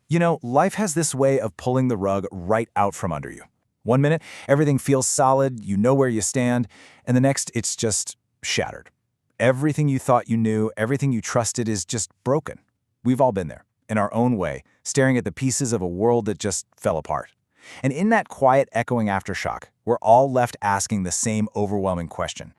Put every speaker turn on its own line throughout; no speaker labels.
You know, life has this way of pulling the rug right out from under you. One minute, everything feels solid, you know where you stand, and the next, it's just shattered. Everything you thought you knew, everything you trusted is just broken. We've all been there, in our own way, staring at the pieces of a world that just fell apart. And in that quiet, echoing aftershock, we're all left asking the same overwhelming question.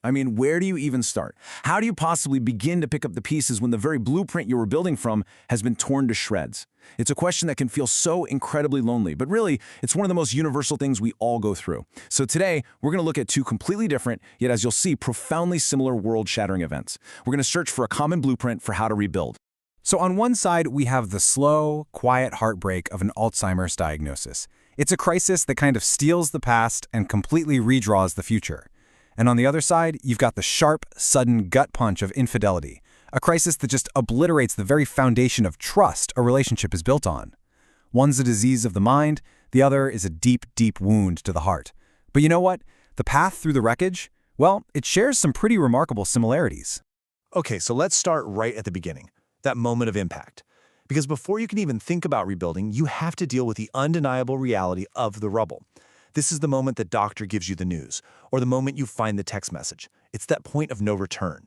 I mean, where do you even start? How do you possibly begin to pick up the pieces when the very blueprint you were building from has been torn to shreds? It's a question that can feel so incredibly lonely, but really, it's one of the most universal things we all go through. So today, we're going to look at two completely different, yet as you'll see, profoundly similar world-shattering events. We're going to search for a common blueprint for how to rebuild.
So on one side, we have the slow, quiet heartbreak of an Alzheimer's diagnosis. It's a crisis that kind of steals the past and completely redraws the future. And on the other side, you've got the sharp, sudden gut punch of infidelity, a crisis that just obliterates the very foundation of trust a relationship is built on. One's a disease of the mind, the other is a deep, deep wound to the heart. But you know what? The path through the wreckage, well, it shares some pretty remarkable similarities.
Okay, so let's start right at the beginning, that moment of impact. Because before you can even think about rebuilding, you have to deal with the undeniable reality of the rubble. This is the moment the doctor gives you the news, or the moment you find the text message. It's that point of no return.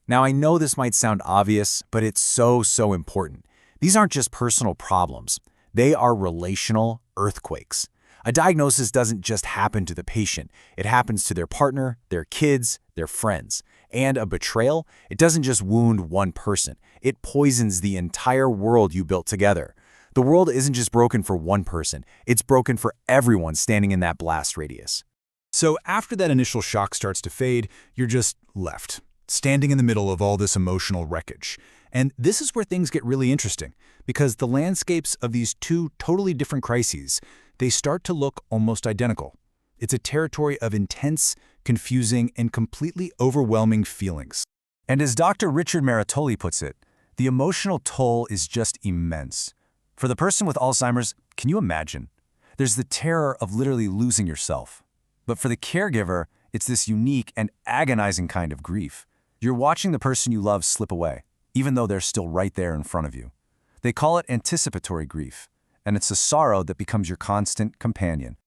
Now, I know this might sound obvious, but it's so important. These aren't just personal problems. They are relational earthquakes. A diagnosis doesn't just happen to the patient. It happens to their partner, their kids, their friends. And a betrayal, it doesn't just wound one person. It poisons the entire world you built together. The world isn't just broken for one person. It's broken for everyone standing in that blast radius.
So after that initial shock starts to fade, you're just left, standing in the middle of all this emotional wreckage. And this is where things get really interesting, because the landscapes of these two totally different crises, they start to look almost identical. It's a territory of intense, confusing, and completely overwhelming feelings.
And as Dr. Richard Maratoli puts it, the emotional toll is just immense. For the person with Alzheimer's, can you imagine? There's the terror of literally losing yourself. But for the caregiver, it's this unique and agonizing kind of grief. You're watching the person you love slip away, even though they're still right there in front of you. They call it anticipatory grief, and it's a sorrow that becomes your constant companion.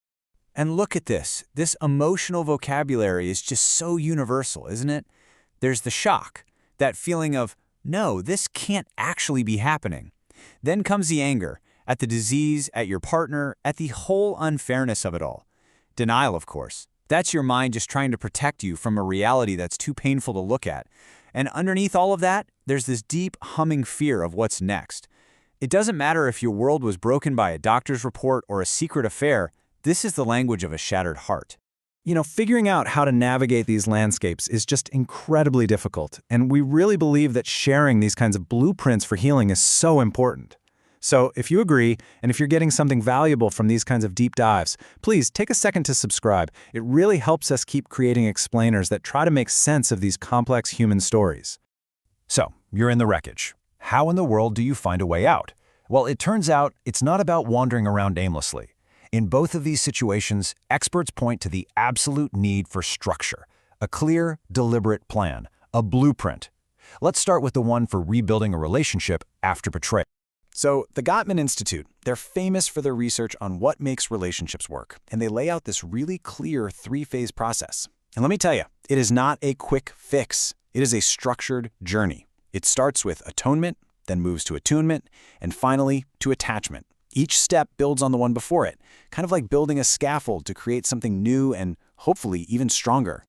And look at this. This emotional vocabulary is just so universal, isn't it? There's the shock, that feeling of, no, this can't actually be happening. Then comes the anger, at the disease, at your partner, at the whole unfairness of it all. Denial, of course. That's your mind just trying to protect you from a reality that's too painful to look at. And underneath all of that, there's this deep, humming fear of what's next. It doesn't matter if your world was broken by a doctor's report or a secret affair, this is the language of a shattered heart.
You know, figuring out how to navigate these landscapes is just incredibly difficult, and we really believe that sharing these kinds of blueprints for healing is so important. So if you agree, and if you're getting something valuable from these kinds of deep dives, please take a second to subscribe. It really helps us keep creating explainers that try to make sense of these complex human stories.
So, you're in the wreckage. How in the world do you find a way out? Well, it turns out it's not about wandering around aimlessly. In both of these situations, experts point to the absolute need for structure, a clear, deliberate plan, a blueprint. Let's start with the one for rebuilding a relationship after betrayal.
So, the Gottman Institute, they're famous for their research on what makes relationships work, and they lay out this really clear three-phase process. And let me tell you, it is not a quick fix. It is a structured journey. It starts with atonement, then moves to attunement, and finally to attachment. Each step builds on the one before it, kind of like building a scaffold to create something new and hopefully even stronger.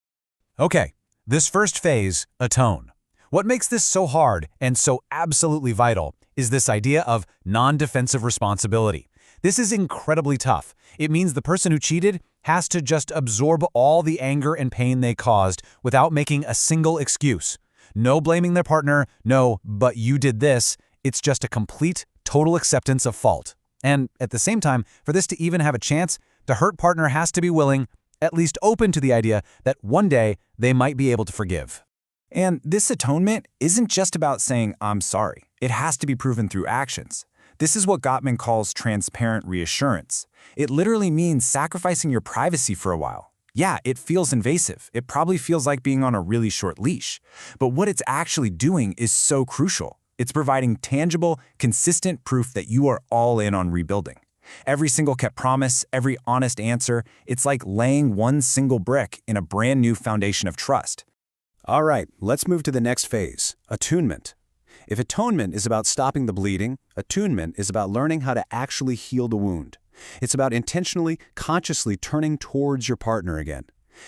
Okay, this first phase, atone. What makes this so hard and so absolutely vital is this idea of non-defensive responsibility. This is incredibly tough. It means the person who cheated has to just absorb all the anger and pain they caused without making a single excuse. No blaming their partner, no, but you did this. It's just a complete, total acceptance of fault. And at the same time, for this to even have a chance, the hurt partner has to be willing, at least open to the idea that one day they might be able to forgive.
And this atonement isn't just about saying, I'm sorry. It has to be proven through actions. This is what Gottman calls transparent reassurance. It literally means sacrificing your privacy for a while. Yeah, it feels invasive. It probably feels like being on a really short leash. But what it's actually doing is so crucial. It's providing tangible, consistent proof that you are all in on rebuilding. Every single kept promise, every honest answer, it's like laying one single brick in a brand new foundation of trust. All right, let's move to the next phase, attunement. If atonement is about stopping the bleeding, attunement is about learning how to actually heal the wound. It's about intentionally, consciously turning towards your partner again.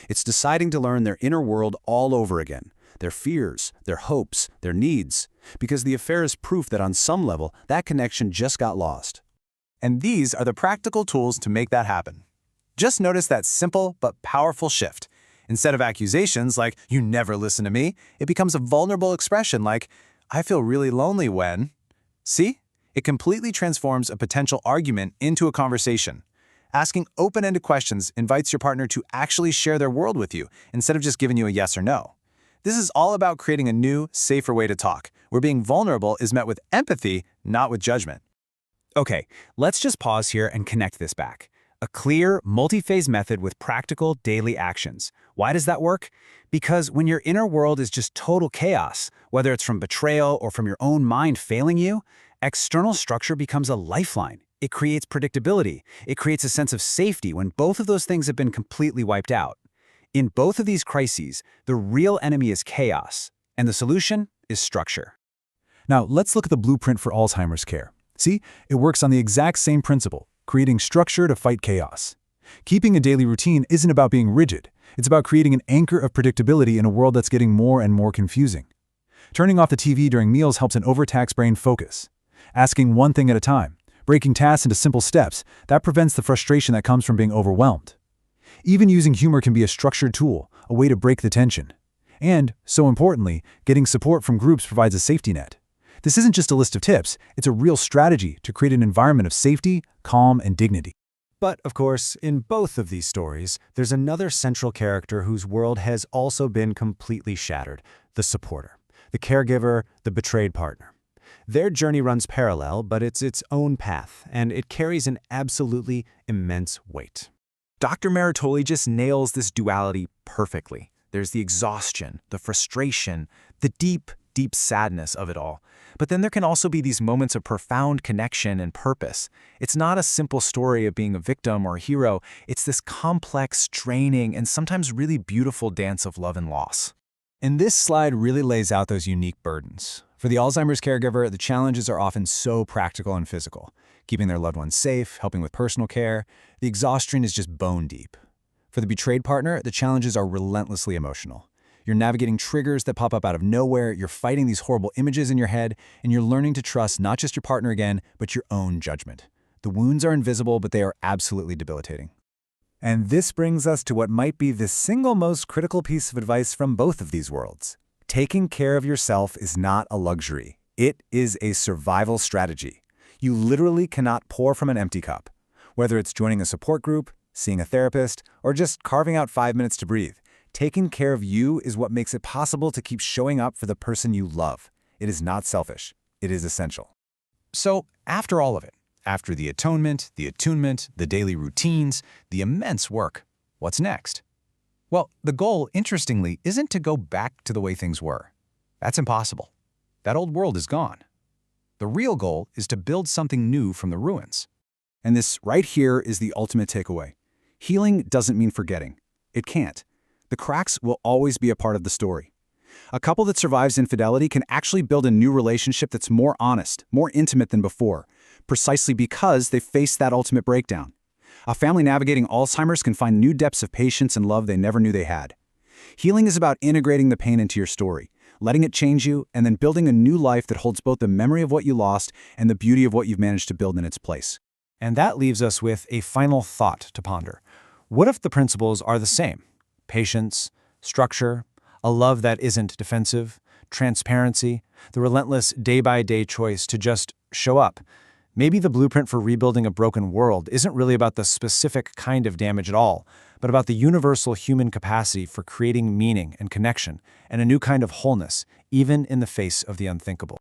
It's deciding to learn their inner world all over again, their fears, their hopes, their needs, because the affair is proof that on some level, that connection just got lost.
And these are the practical tools to make that happen. Just notice that simple but powerful shift. Instead of accusations like, "You never listen to me," it becomes a vulnerable expression like, "I feel really lonely when..." See? It completely transforms a potential argument into a conversation. Asking open-ended questions invites your partner to actually share their world with you instead of just giving you a yes or no. This is all about creating a new, safer way to talk, where being vulnerable is met with empathy, not with judgment. Okay, let's just pause here and connect this back. A clear, multi-phase method with practical daily actions. Why does that work? Because when your inner world is just total chaos, whether it's from betrayal or from your own mind failing you, external structure becomes a lifeline. It creates predictability. It creates a sense of safety when both of those things have been completely wiped out. In both of these crises, the real enemy is chaos, and the solution is structure.
Now, let's look at the blueprint for Alzheimer's care. See, it works on the exact same principle, creating structure to fight chaos. Keeping a daily routine isn't about being rigid. It's about creating an anchor of predictability in a world that's getting more and more confusing. Turning off the TV during meals helps an overtaxed brain focus. Asking one thing at a time, breaking tasks into simple steps, that prevents the frustration that comes from being overwhelmed. Even using humor can be a structured tool, a way to break the tension. And, so importantly, getting support from groups provides a safety net. This isn't just a list of tips, it's a real strategy to create an environment of safety, calm, and dignity.
But, of course, in both of these stories, there's another central character whose world has also been completely shattered, the supporter, the caregiver, the betrayed partner. Their journey runs parallel, but it's its own path, and it carries an absolutely immense weight. Dr. Maritoli just nails this duality perfectly. There's the exhaustion, the frustration, the deep, deep sadness of it all. But then there can also be these moments of profound connection and purpose. It's not a simple story of being a victim or a hero. It's this complex, draining, and sometimes really beautiful dance of love and loss. And this slide really lays out those unique burdens. For the Alzheimer's caregiver, the challenges are often so practical and physical. Keeping their loved ones safe, helping with personal care. The exhaustion is just bone deep. For the betrayed partner, the challenges are relentlessly emotional. You're navigating triggers that pop up out of nowhere, you're fighting these horrible images in your head, and you're learning to trust not just your partner again, but your own judgment. The wounds are invisible, but they are absolutely debilitating.
And this brings us to what might be the single most critical piece of advice from both of these worlds. Taking care of yourself is not a luxury. It is a survival strategy. You literally cannot pour from an empty cup. Whether it's joining a support group, seeing a therapist, or just carving out 5 minutes to breathe, taking care of you is what makes it possible to keep showing up for the person you love. It is not selfish. It is essential.
So, after all of it, after the atonement, the attunement, the daily routines, the immense work, what's next? Well, the goal, interestingly, isn't to go back to the way things were. That's impossible. That old world is gone. The real goal is to build something new from the ruins.
And this right here is the ultimate takeaway. Healing doesn't mean forgetting. It can't. The cracks will always be a part of the story. A couple that survives infidelity can actually build a new relationship that's more honest, more intimate than before, precisely because they faced that ultimate breakdown. A family navigating Alzheimer's can find new depths of patience and love they never knew they had. Healing is about integrating the pain into your story, letting it change you, and then building a new life that holds both the memory of what you lost and the beauty of what you've managed to build in its place.
And that leaves us with a final thought to ponder. What if the principles are the same? Patience, structure, a love that isn't defensive, transparency, the relentless day-by-day choice to just show up. Maybe the blueprint for rebuilding a broken world isn't really about the specific kind of damage at all, but about the universal human capacity for creating meaning and connection and a new kind of wholeness, even in the face of the unthinkable.